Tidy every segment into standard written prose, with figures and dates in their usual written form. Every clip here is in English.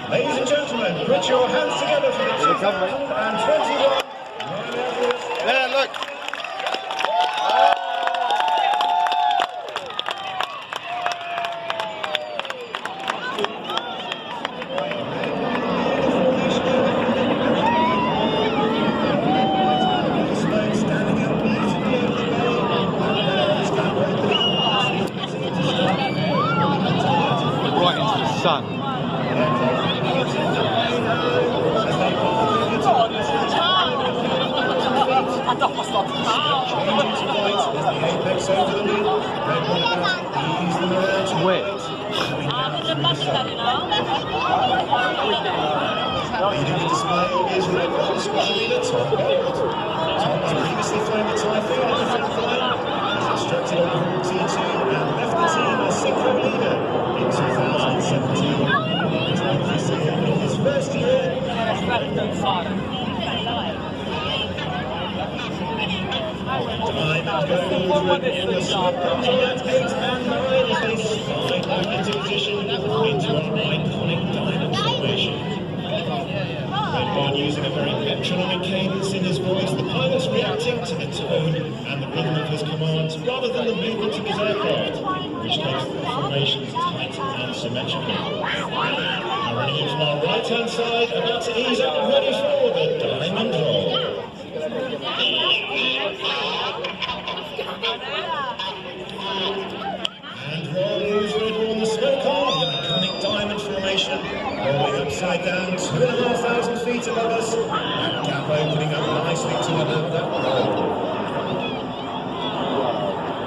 Ladies and gentlemen, put your hands together for the 2021 Yeah, look. Right into the sun. Where? Leading the display is Red One squad leader Tom Gold. Tom has previously flown the Typhoon on the front line, was instructed on the Hawk T2 and left the team as synchro leader in 2017. He's obviously in his first year. Diamond Gold in the smoke comes on at 8 and 9 as they slide back into position into our iconic diamond formation. Red One using a very metronomic cadence in his voice, the pilot's reacting to the tone and the rhythm of his commands rather than the movement of his aircraft, which makes the formations tight and symmetrical. Now running into our right-hand side, about to ease up, ready for the diamond roll. And rolls Red One the smoke on, the iconic diamond formation, rolling upside down 2,500 feet above us, that gap opening up nicely to allow that roll.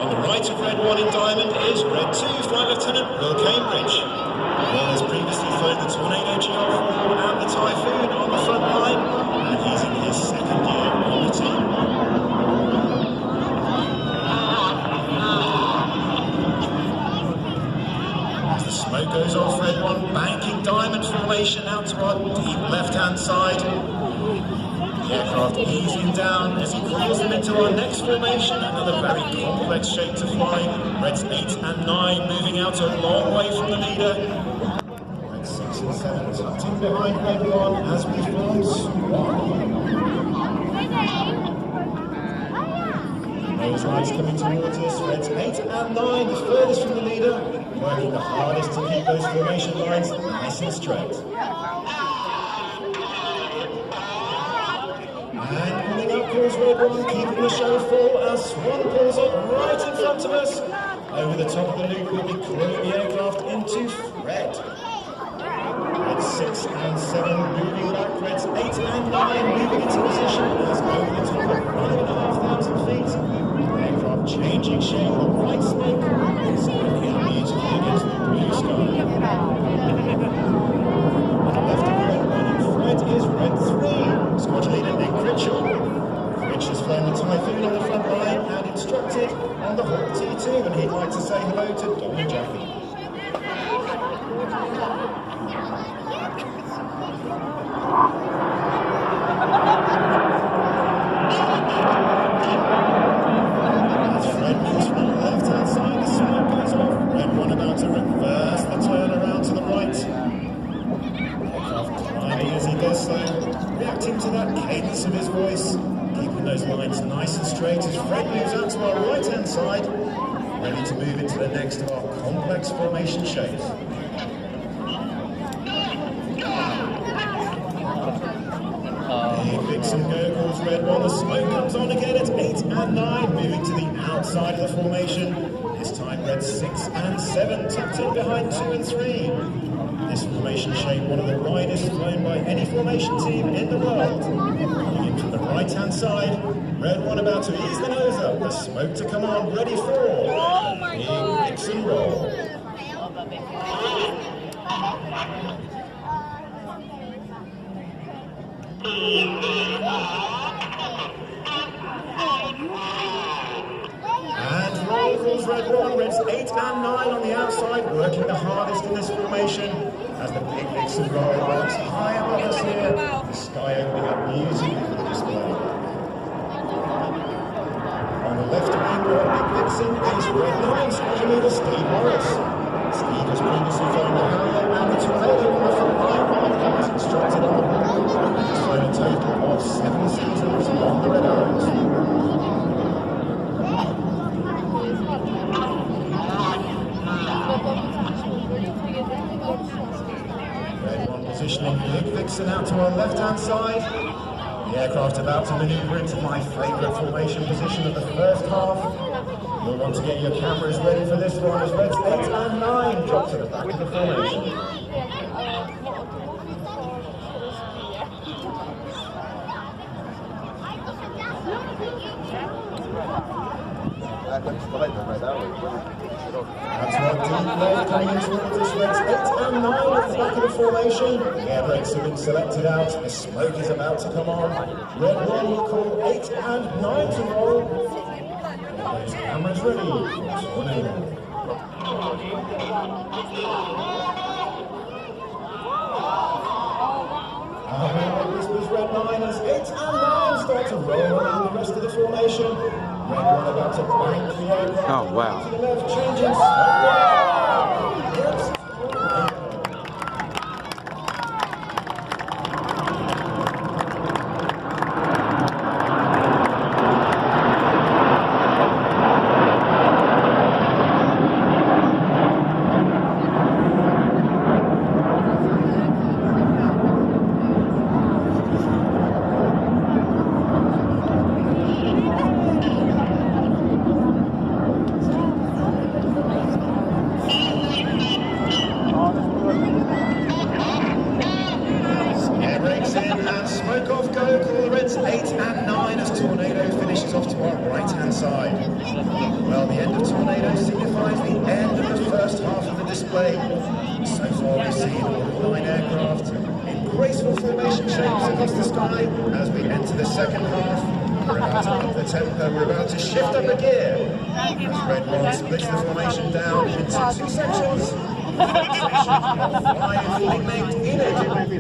On the right of Red One in diamond is Red Two Flight Lieutenant Will Cambridge. Will has previously flown the Tornado GR4 and the Typhoon on the front line, and he's in his second year on the team. Smoke goes off, Red One banking diamond formation out to our deep left-hand side. The aircraft easing down as he crawls them into our next formation, another very complex shape to fly. Reds 8 and 9 moving out a long way from the leader. Reds 6 and 7 tucked in behind Red One as we form Swan. Those lights coming towards us, Reds 8 and 9, the furthest from the leader, working the hardest to keep those formation lines nice and straight. And pulling up calls Red One, keeping the show full as Swan pulls up right in front of us. Over the top of the loop, we'll be crewing the aircraft into Fred. Reds 6 and 7 moving back, Reds 8 and 9 moving into position as over the top of 5,500 feet. Aircraft changing shape, the white smoke, smoking beautifully against the blue sky. On the left of Red One in Fred is Red 3, squad leader Nick Critchell. Critch has flown the Typhoon on the front line and instructed on the Hawk T2, and he'd like to say hello to Don and Jackie. To that cadence of his voice, keeping those lines nice and straight as Fred moves out to our right hand side, ready to move into the next of our complex formation shapes. Big Vixen gurgles Red One, the smoke comes on again at 8 and 9, moving to the outside of the formation. This time Red 6 and 7 tucked in behind 2 and 3. This formation shape, one of the widest flown by any formation team in the world. Coming in from the right-hand side, Red One about to ease the nose up, the smoke to come on, ready for Big Vixen roll. And roll calls Red One, Reds 8 and 9 on the outside, working the hardest in this formation as the Big Vixen roll rocks high above us here, the sky opening up musically for the display. racing is Red 9 special leader Steve Morris. Steve has previously flown the Harrier and the Tornado on the front line wildcats instructed on the board and has flown a total of 7 seasons on the Red Arrows. Red 1 positioning Big Vixen out to our left-hand side. The aircraft about to manoeuvre into my favourite formation position of the first half. You'll want to get your cameras ready for this one as Reds 8 and 9 drop to the back of the formation. That's what deep left coming into it. This Reds 8 and 9 at the back of the formation. The air brakes have been selected out. The smoke is about to come on. Red 1 will call 8 and 9 to roll. Those cameras ready. Tornado. This was Red 9 as 8 and 9 start to roll around the rest of the formation. Red 1 about to bank the aircraft. Oh, wow. To the left, changing smoke. Yes. Smoke off go, call the Reds 8 and 9 as Tornado finishes off to our right-hand side. Well, the end of Tornado signifies the end of the first half of the display. So far we've seen all 9 aircraft in graceful formation shapes across the sky. As we enter the second half, we're about to up the tempo, we're about to shift up a gear. As Red 1 splits the formation down into 2 sections. Five being named Enid,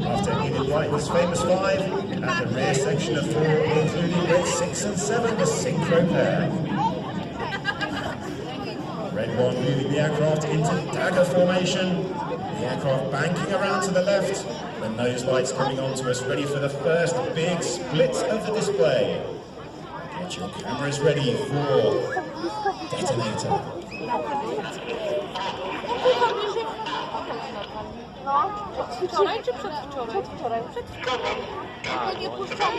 after Enid Blyton's famous 5, and the rear section of 4, including Red 6 and 7, the synchro pair. Red 1 moving the aircraft into dagger formation, the aircraft banking around to the left, the nose lights coming on to us, ready for the first big split of the display. Get your cameras ready for detonator. No, wczoraj czy przedwczoraj? Przedwczoraj. Tylko nie puszczali.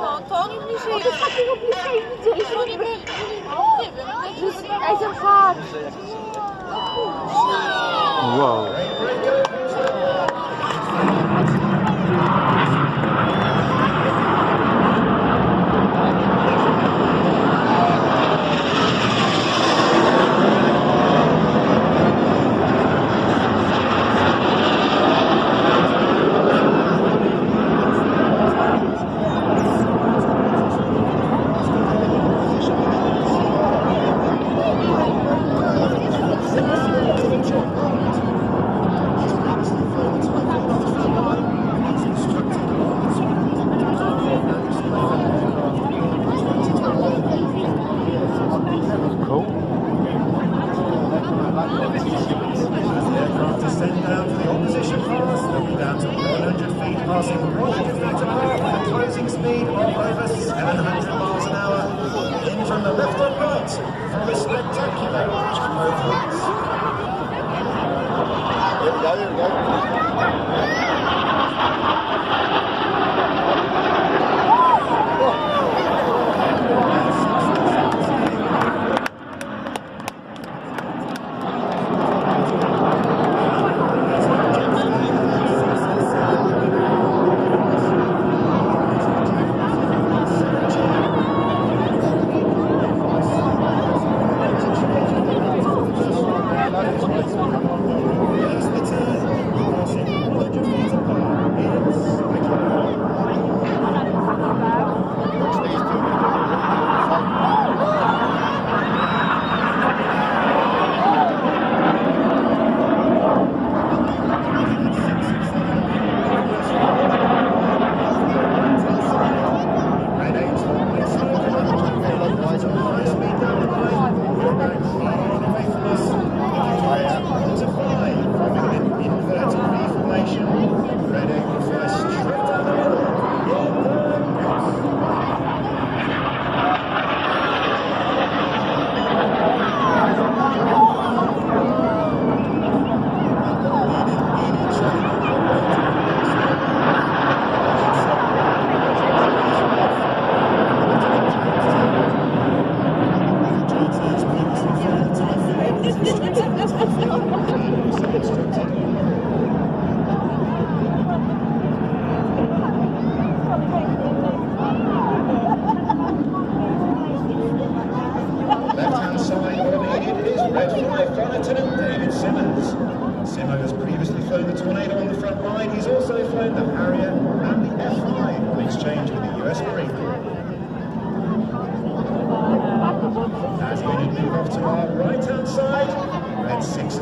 No, to oni bliżej... Z takiego bliżej widzieli. Oni byli, nie wiem. Ej, patrz. Wow.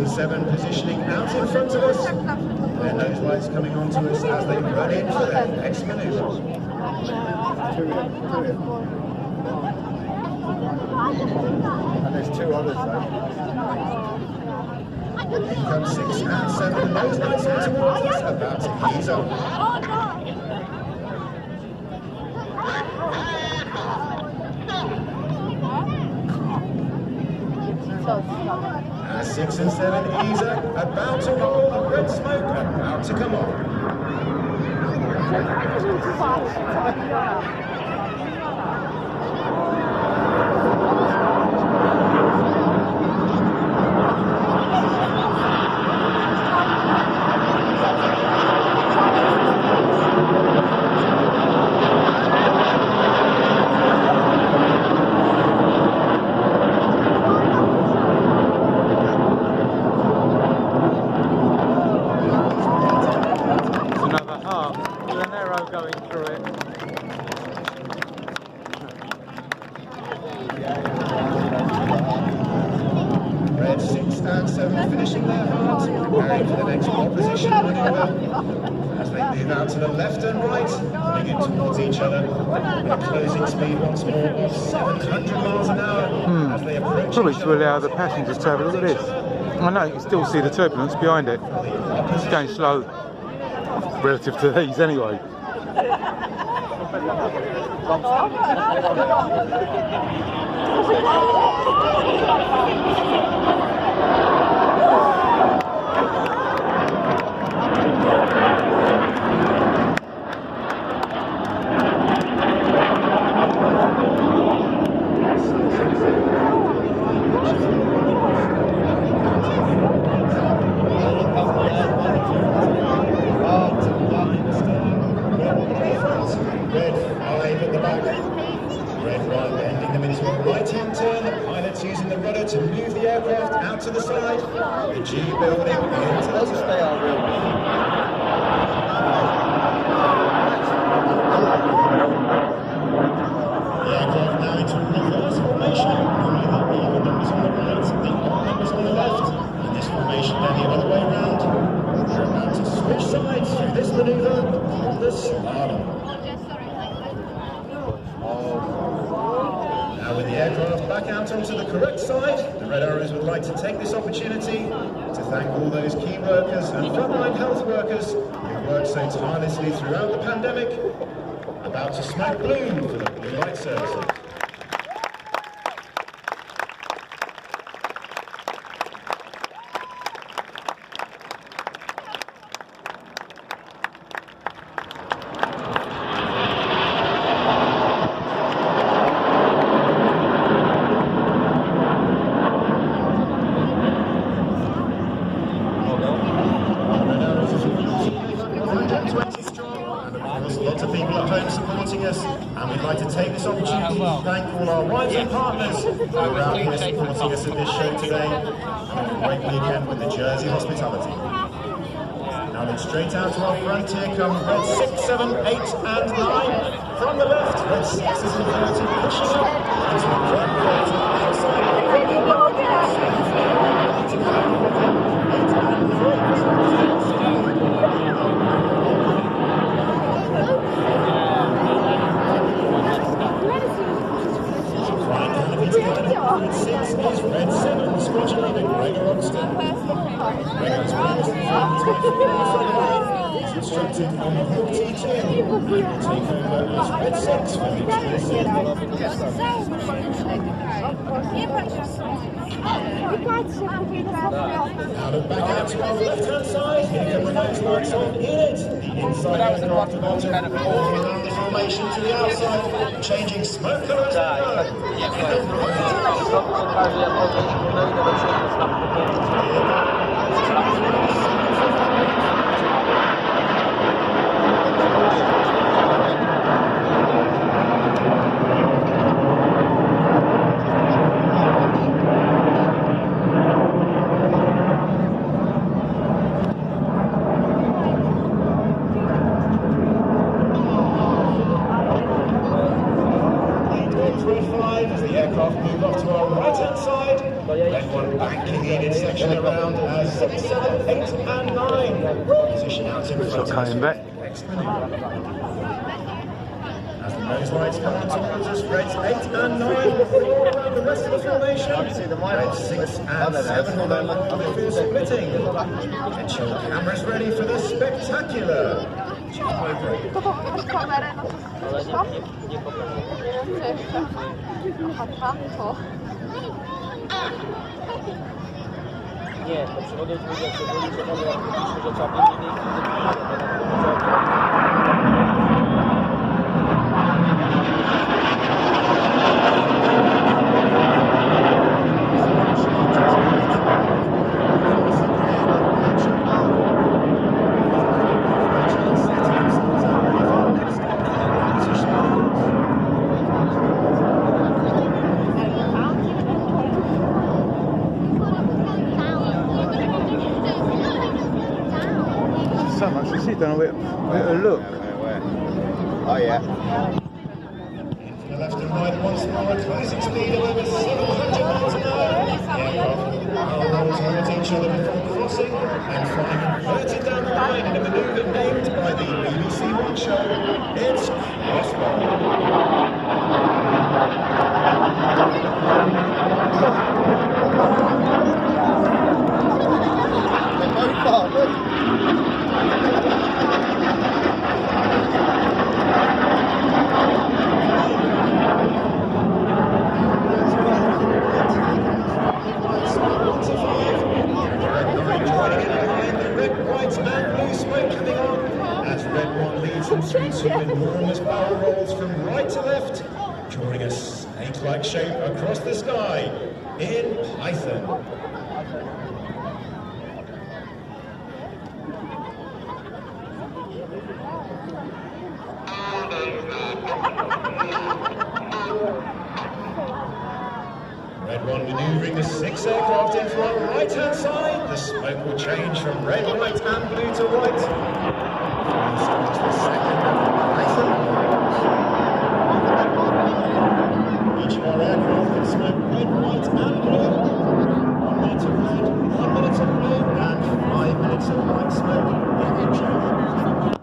and 7 positioning out in front of us. Their nose lights coming onto us as they run in for their next manoeuvre. And there's 2 others though. In come 6 and 7, nose lights in towards us, about to ease up. As 6 and 7 ease up, about to roll, the red smoke about to come on. Going through it. Red 6 and 7 finishing their part, preparing for the next opposition manoeuvre. As they move out to the left and right, pulling it towards each other, with closing speed once more of 700 miles an hour as they approach. Probably to allow the passengers to have a look at this. I know you can still see the turbulence behind it. It's going slow relative to these anyway. Red 5 at the back. Red 1 ending them into a right-hand turn. The pilot's using the rudder to move the aircraft out to the side. The G building into the turn. The aircraft now into reverse formation. Only the even numbers on the right, the odd numbers on the left. In this formation, then the other way around. They're about to switch sides through this manoeuvre called the slalom. Now with the aircraft back out onto the correct side, the Red Arrows would like to take this opportunity to thank all those key workers and frontline health workers who worked so tirelessly throughout the pandemic, about to smoke blue for the blue light services. Lots of people at home supporting us, and we'd like to take this opportunity to thank all our rival partners who are out here supporting us at this show today, and have a great weekend with the Jersey hospitality. Now then, straight out to our front here come Red 6, 7, 8 and 9. From the left, Red 6 is inverted, pushing up into the Red 30 outside. Red 6 is Red 7, squadron leader Gregor Ogsten. Gregor's previously filmed his way from the front line. He's instructed on the Hawk T2 and will take over as Red 6 for the HPC. Now look back out to our left-hand side. Here come the nose lights on Enid. The inside aircraft of Otter walking around the formation to the outside, changing smoke colours. As the aircraft move off to our right-hand side, Red one banking in section around as 6, 7, 8 and 9. Position out in front of coming back. next maneuver. As the nose lights come on towards us, Reds 8 and 9 all around the rest of the formation. Reds 6 and 7 on their line before splitting. Get your cameras ready for the spectacular Chico break. To pokaż kamerę, no to co? Nie jeszcze. Aha, to. Nie, to przychodzą z ludzi, jak się byli przekonani jakimiś rzeczami, nie So much to see, don't we? Look. Oh yeah. To the left and right once more, a closing speed of over 700 miles an hour. The aircraft roll towards each other before crossing and flying inverted down the line in a manoeuvre named by the BBC One show. It's Crossbow. Through two enormous barrel rolls from right to left, drawing a snake-like shape across the sky in Python. Red one manoeuvring the 6 aircraft in front, right-hand side. The smoke will change from red, white and blue to white. Starts the second Python. Each of our aircraft can smoke red, white and blue. 1 minute of red, 1 minute of blue and 5 minutes of white smoke in each aircraft.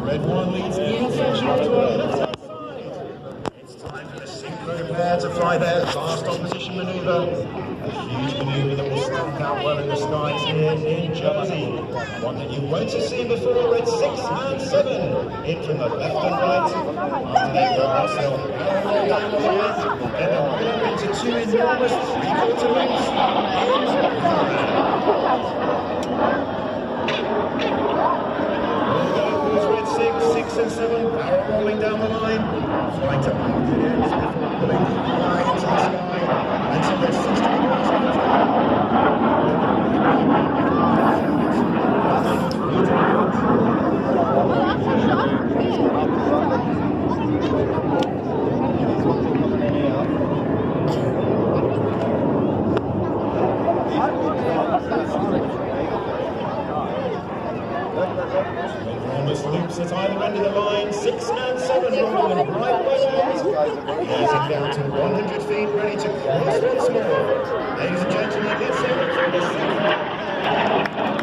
Red one leads in section to our left-hand side. It's time for the synchro pair to fly their last opposition manoeuvre. A huge manoeuvre that will stand out well in the skies here in Jersey. One that you won't have seen before. Red 6 and 7 in from the left and right. After they go ourselves down the line, then they'll blow into 2 enormous 3/4 loops in Conrad. 6 and 7, barrel rolling down the line, flying to 100 ends before pulling high into the sky until they're 60 degrees enormous loops at either end of the line, 6 and 7 rolling right way out. Easing down to 100 feet, ready to cross once more. Ladies and gentlemen, let's have it for the second.